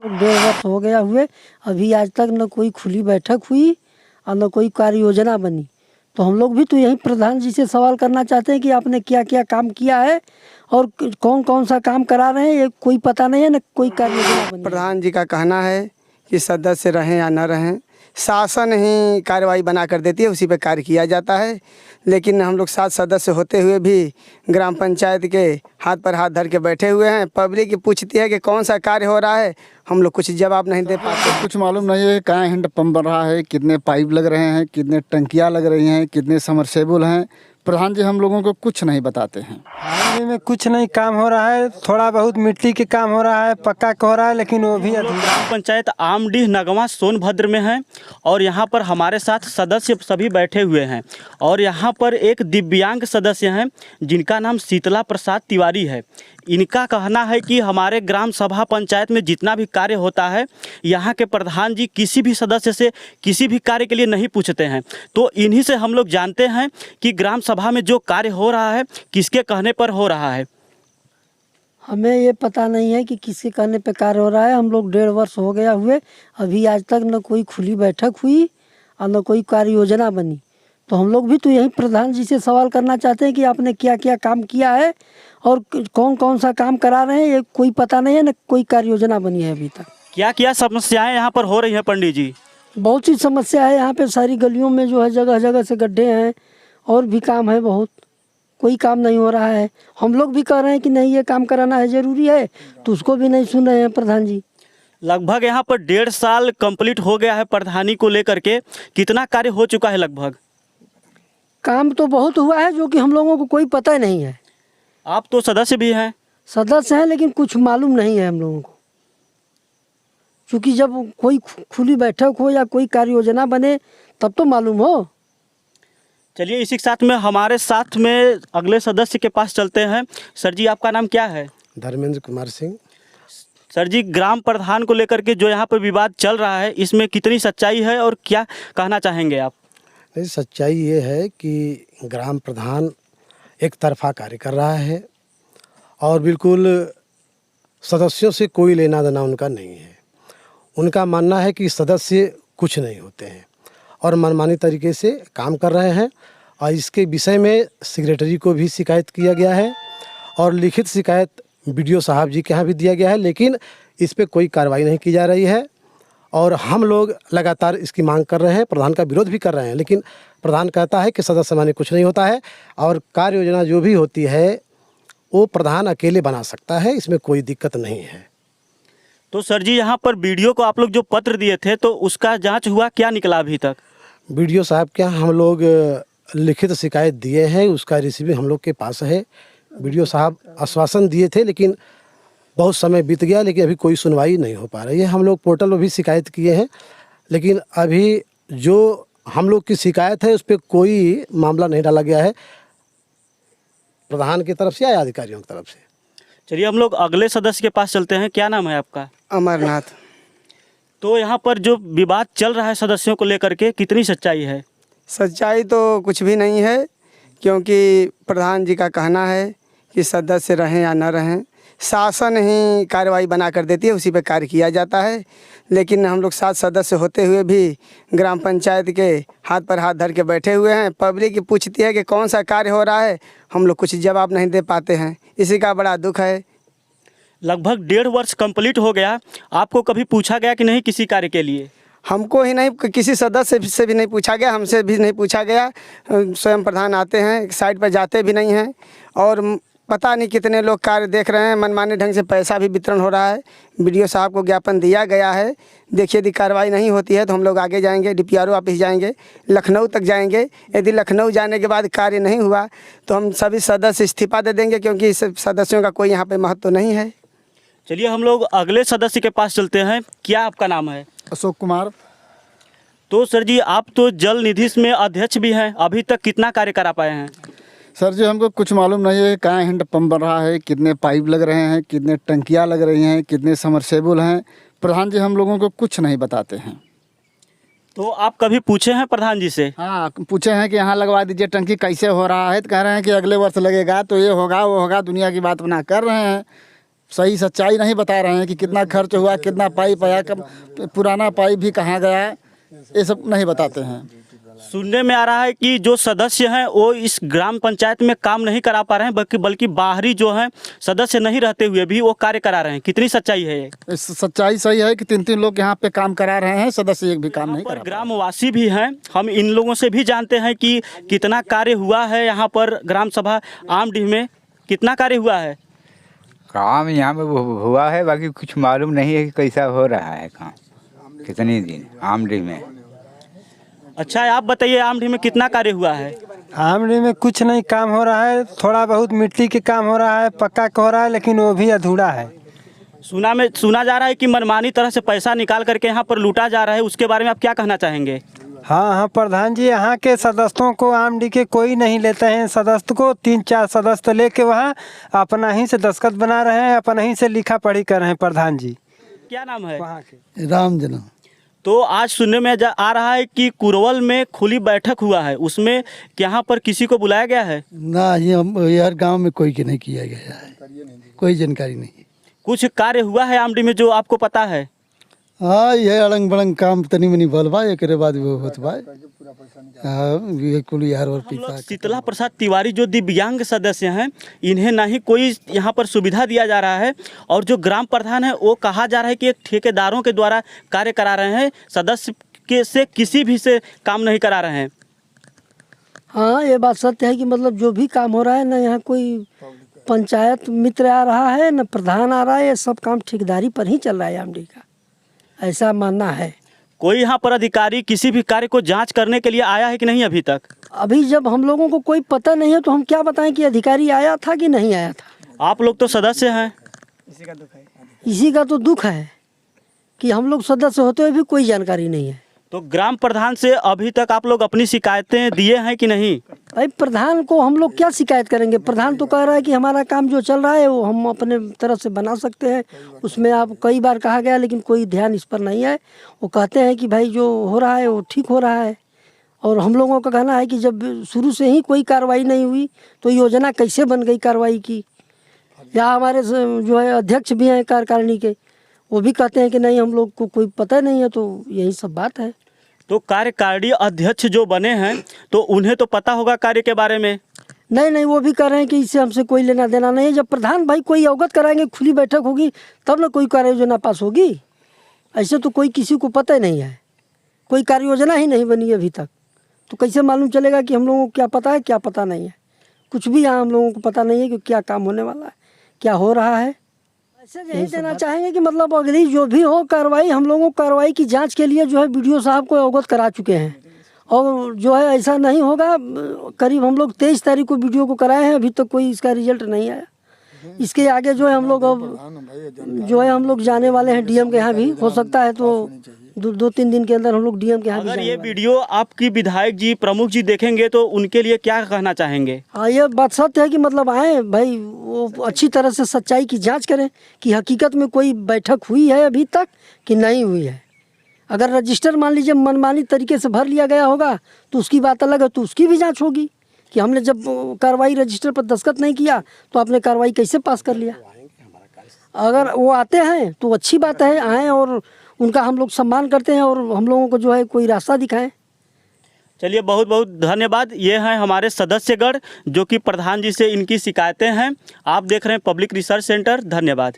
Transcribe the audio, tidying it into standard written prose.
1.5 वर्ष हो गया हुए, अभी आज तक न कोई खुली बैठक हुई और न कोई कार्य योजना बनी। तो हम लोग भी तो यही प्रधान जी से सवाल करना चाहते हैं कि आपने क्या क्या काम किया है और कौन कौन सा काम करा रहे हैं, ये कोई पता नहीं है, न कोई कार्य योजना बनी है। प्रधान जी का कहना है कि सदस्य रहें या न रहें, शासन ही कार्रवाई बना कर देती है, उसी पे कार्य किया जाता है। लेकिन हम लोग 7 सदस्य होते हुए भी ग्राम पंचायत के हाथ पर हाथ धर के बैठे हुए हैं। पब्लिक पूछती है कि कौन सा कार्य हो रहा है, हम लोग कुछ जवाब नहीं दे पाते। कुछ मालूम नहीं है कहाँ हैंडपम्प बन रहा है, कितने पाइप लग रहे हैं, कितने टंकियाँ लग रही हैं, कितने समरसेबुल हैं। प्रधान जी हम लोगों को कुछ नहीं बताते हैं। हाल में कुछ नहीं काम हो रहा है, थोड़ा बहुत मिट्टी के काम हो रहा है, पक्का का हो रहा है, लेकिन वो भी अधूरा। ग्राम पंचायत आमडीह नगवां सोनभद्र में है और यहाँ पर हमारे साथ सदस्य सभी बैठे हुए हैं और यहाँ पर एक दिव्यांग सदस्य हैं जिनका नाम शीतला प्रसाद तिवारी है। इनका कहना है कि हमारे ग्राम सभा पंचायत में जितना भी कार्य होता है यहाँ के प्रधान जी किसी भी सदस्य से किसी भी कार्य के लिए नहीं पूछते हैं। तो इन्हीं से हम लोग जानते हैं कि ग्राम सभा में जो कार्य हो रहा है किसके कहने पर हो रहा है। हमें ये पता नहीं है कि किसके कहने पे कार्य हो रहा है। हम लोग 1.5 वर्ष हो गया हुए, अभी आज तक न कोई खुली बैठक हुई और न कोई कार्य योजना बनी। तो हम लोग भी तो यही प्रधान जी से सवाल करना चाहते हैं कि आपने क्या क्या काम किया है और कौन कौन सा काम करा रहे हैं, ये कोई पता नहीं है, न कोई कार्य योजना बनी है अभी तक। क्या क्या समस्याएं यहाँ पर हो रही हैं पंडित जी? बहुत सी समस्या है यहाँ पे, सारी गलियों में जो है जगह जगह से गड्ढे हैं और भी काम है बहुत, कोई काम नहीं हो रहा है। हम लोग भी कह रहे हैं कि नहीं ये काम कराना है, ज़रूरी है, तो उसको भी नहीं सुन रहे हैं प्रधान जी। लगभग यहाँ पर 1.5 साल कंप्लीट हो गया है प्रधानी को लेकर के, कितना कार्य हो चुका है? लगभग काम तो बहुत हुआ है जो कि हम लोगों को कोई पता नहीं है। आप तो सदस्य भी हैं। सदस्य हैं लेकिन कुछ मालूम नहीं है हम लोगों को, क्योंकि जब कोई खुली बैठक हो या कोई कार्य योजना बने तब तो मालूम हो। चलिए इसी के साथ में हमारे साथ में अगले सदस्य के पास चलते हैं। सर जी आपका नाम क्या है? धर्मेंद्र कुमार सिंह। सर जी ग्राम प्रधान को लेकर के जो यहाँ पर विवाद चल रहा है इसमें कितनी सच्चाई है और क्या कहना चाहेंगे आप? नहीं, सच्चाई ये है कि ग्राम प्रधान एक तरफा कार्य कर रहा है और बिल्कुल सदस्यों से कोई लेना देना उनका नहीं है। उनका मानना है कि सदस्य कुछ नहीं होते हैं और मनमानी तरीके से काम कर रहे हैं और इसके विषय में सेक्रेटरी को भी शिकायत किया गया है और लिखित शिकायत बीडीओ साहब जी के यहाँ भी दिया गया है, लेकिन इस पर कोई कार्रवाई नहीं की जा रही है। और हम लोग लगातार इसकी मांग कर रहे हैं, प्रधान का विरोध भी कर रहे हैं, लेकिन प्रधान कहता है कि सदस्य माने कुछ नहीं होता है और कार्य योजना जो भी होती है वो प्रधान अकेले बना सकता है, इसमें कोई दिक्कत नहीं है। तो सर जी यहाँ पर बीडीओ को आप लोग जो पत्र दिए थे तो उसका जांच हुआ, क्या निकला अभी तक? बीडीओ साहब के यहाँ हम लोग लिखित शिकायत दिए हैं, उसका रिसीव हम लोग के पास है। बीडीओ साहब आश्वासन दिए थे लेकिन बहुत समय बीत गया, लेकिन अभी कोई सुनवाई नहीं हो पा रही है। हम लोग पोर्टल पर भी शिकायत किए हैं, लेकिन अभी जो हम लोग की शिकायत है उस पर कोई मामला नहीं डाला गया है प्रधान की तरफ से या अधिकारियों की तरफ से। चलिए हम लोग अगले सदस्य के पास चलते हैं। क्या नाम है आपका? अमरनाथ। तो यहाँ पर जो विवाद चल रहा है सदस्यों को लेकर के, कितनी सच्चाई है? सच्चाई तो कुछ भी नहीं है, क्योंकि प्रधान जी का कहना है कि सदस्य रहें या न रहें, शासन ही कार्रवाई बना कर देती है, उसी पे कार्य किया जाता है। लेकिन हम लोग 7 सदस्य होते हुए भी ग्राम पंचायत के हाथ पर हाथ धर के बैठे हुए हैं। पब्लिक पूछती है कि कौन सा कार्य हो रहा है, हम लोग कुछ जवाब नहीं दे पाते हैं, इसी का बड़ा दुख है। लगभग 1.5 वर्ष कंप्लीट हो गया, आपको कभी पूछा गया कि नहीं किसी कार्य के लिए? हमको ही नहीं, किसी सदस्य से भी नहीं पूछा गया, हमसे भी नहीं पूछा गया। स्वयं प्रधान आते हैं, साइड पर जाते भी नहीं हैं और पता नहीं कितने लोग कार्य देख रहे हैं। मनमाने ढंग से पैसा भी वितरण हो रहा है। बीडीओ साहब को ज्ञापन दिया गया है, देखिए यदि कार्रवाई नहीं होती है तो हम लोग आगे जाएंगे, डीपीआरओ ऑफिस जाएंगे, लखनऊ तक जाएंगे। यदि लखनऊ जाने के बाद कार्य नहीं हुआ तो हम सभी सदस्य इस्तीफा दे देंगे, क्योंकि इस सदस्यों का कोई यहाँ पे महत्व नहीं है। चलिए हम लोग अगले सदस्य के पास चलते हैं। क्या आपका नाम है? अशोक कुमार। तो सर जी आप तो जल निधि में अध्यक्ष भी हैं, अभी तक कितना कार्य करा पाए हैं? सर जी हमको कुछ मालूम नहीं है कहाँ हैंडपम्प बन रहा है, कितने पाइप लग रहे हैं, कितने टंकियाँ लग रही हैं, कितने समरसेबुल हैं। प्रधान जी हम लोगों को कुछ नहीं बताते हैं। तो आप कभी पूछे हैं प्रधान जी से? हाँ पूछे हैं कि यहाँ लगवा दीजिए टंकी, कैसे हो रहा है, तो कह रहे हैं कि अगले वर्ष लगेगा, तो ये होगा वो होगा, दुनिया की बात बना कर रहे हैं। सही सच्चाई नहीं बता रहे हैं कि कितना खर्च हुआ, कितना पाइप आया, कब पुराना पाइप भी कहाँ गया, ये सब नहीं बताते हैं। सुनने में आ रहा है कि जो सदस्य हैं वो इस ग्राम पंचायत में काम नहीं करा पा रहे हैं, बल्कि बाहरी जो हैं सदस्य नहीं रहते हुए भी वो कार्य करा रहे हैं। कितनी सच्चाई है ये? इस सच्चाई सही है कि 3-3 लोग यहाँ पे काम करा रहे हैं, सदस्य एक भी काम नहीं पर करा। ग्रामवासी भी हैं, हम इन लोगों से भी जानते हैं कि कितना कार्य हुआ है यहाँ पर ग्राम सभा आमडीह में, कितना कार्य हुआ है? काम यहाँ में हुआ है, बाकी कुछ मालूम नहीं है कि कैसा हो रहा है काम, कितने दिन आमडीह में। अच्छा, आप बताइए आमडीह में कितना कार्य हुआ है? आमडीह में कुछ नहीं काम हो रहा है, थोड़ा बहुत मिट्टी के काम हो रहा है, पक्का का हो रहा है, लेकिन वो भी अधूरा है। सुना जा रहा है कि मनमानी तरह से पैसा निकाल करके यहाँ पर लूटा जा रहा है, उसके बारे में आप क्या कहना चाहेंगे? हाँ, प्रधान जी, यहाँ के सदस्यों को आमडीह के कोई नहीं लेते हैं। सदस्य को 3-4 सदस्य लेके वहाँ अपना ही से दस्तखत बना रहे हैं, अपना ही से लिखा पढ़ी कर रहे हैं। प्रधान जी क्या नाम है? वहाँ के राम जना। तो आज सुनने में आ रहा है कि कुरवल में खुली बैठक हुआ है, उसमें यहाँ पर किसी को बुलाया गया है? ना, ये हर गांव में कोई के नहीं किया गया है, कोई जानकारी नहीं। कुछ कार्य हुआ है आमडीह में जो आपको पता है? हाँ, ये अड़ंग बड़ंग काम तनी मनी भल बा, एक बाद वो होत बा। हाँ, ये कुल यार और पिता। शीतला प्रसाद तिवारी जो दिव्यांग सदस्य हैं, इन्हें ना ही कोई यहाँ पर सुविधा दिया जा रहा है, और जो ग्राम प्रधान है वो कहा जा रहा है कि एक ठेकेदारों के द्वारा कार्य करा रहे हैं, सदस्य के से किसी भी से काम नहीं करा रहे हैं। हाँ, ये बात सत्य है कि मतलब जो भी काम हो रहा है ना, यहाँ कोई पंचायत मित्र आ रहा है न प्रधान आ रहा है, ये सब काम ठेकेदारी पर ही चल रहा है आमडीह का, ऐसा मानना है। कोई यहाँ पर अधिकारी किसी भी कार्य को जांच करने के लिए आया है कि नहीं अभी तक? अभी जब हम लोगों को कोई पता नहीं है तो हम क्या बताएं कि अधिकारी आया था कि नहीं आया था। आप लोग तो सदस्य हैं। इसी का तो दुख है कि हम लोग सदस्य होते हुए भी कोई जानकारी नहीं है। तो ग्राम प्रधान से अभी तक आप लोग अपनी शिकायतें दिए हैं कि नहीं? भाई, प्रधान को हम लोग क्या शिकायत करेंगे? प्रधान तो कह रहा है कि हमारा काम जो चल रहा है वो हम अपने तरफ से बना सकते हैं, उसमें आप कई बार कहा गया लेकिन कोई ध्यान इस पर नहीं है। वो कहते हैं कि भाई जो हो रहा है वो ठीक हो रहा है, और हम लोगों का कहना है कि जब शुरू से ही कोई कार्रवाई नहीं हुई तो योजना कैसे बन गई कार्रवाई की। या हमारे जो है अध्यक्ष भी हैं कार्यकारिणी के, वो भी कहते हैं कि नहीं हम लोग को कोई पता नहीं है। तो यही सब बात है। तो कार्यकारिणी अध्यक्ष जो बने हैं तो उन्हें तो पता होगा कार्य के बारे में। नहीं, वो भी कह रहे हैं कि इससे हमसे कोई लेना देना नहीं है। जब प्रधान भाई कोई अवगत कराएंगे, खुली बैठक होगी, तब ना कोई कार्य योजना पास होगी। ऐसे तो कोई किसी को पता ही नहीं है, कोई कार्य योजना ही नहीं बनी अभी तक, तो कैसे मालूम चलेगा कि हम लोगों को क्या पता है क्या पता नहीं है। कुछ भी यहाँ हम लोगों को पता नहीं है कि क्या काम होने वाला है, क्या हो रहा है। ऐसे यही देना चाहेंगे कि मतलब अगली जो भी हो कार्रवाई, हम लोगों को कार्रवाई की जांच के लिए जो है बीडीओ साहब को अवगत करा चुके हैं, और जो है ऐसा नहीं होगा। करीब हम लोग 23 तारीख को बीडीओ को कराए हैं, अभी तक कोई इसका रिजल्ट नहीं आया। इसके आगे जो है हम लोग अब जो है हम लोग जाने वाले हैं डीएम के यहाँ भी, हो सकता है तो 2-3 दिन के अंदर हम लोग डीएम के यहाँ भी अगर जाने ये वाले हैं। वीडियो आपकी विधायक जी प्रमुख जी देखेंगे तो उनके लिए क्या कहना चाहेंगे? हाँ, ये बात सत्य है कि मतलब आए भाई, वो अच्छी तरह से सच्चाई की जांच करें कि हकीकत में कोई बैठक हुई है अभी तक कि नहीं हुई है। अगर रजिस्टर मान लीजिए मनमानी तरीके से भर लिया गया होगा तो उसकी बात अलग है, तो उसकी भी जांच होगी कि हमने जब कार्रवाई रजिस्टर पर दस्तखत नहीं किया तो आपने कार्रवाई कैसे पास कर लिया। अगर वो आते हैं तो अच्छी बात है, आएँ और उनका हम लोग सम्मान करते हैं और हम लोगों को जो है कोई रास्ता दिखाएं। चलिए, बहुत बहुत धन्यवाद। ये हैं हमारे सदस्यगण जो कि प्रधान जी से इनकी शिकायतें हैं। आप देख रहे हैं पब्लिक रिसर्च सेंटर। धन्यवाद।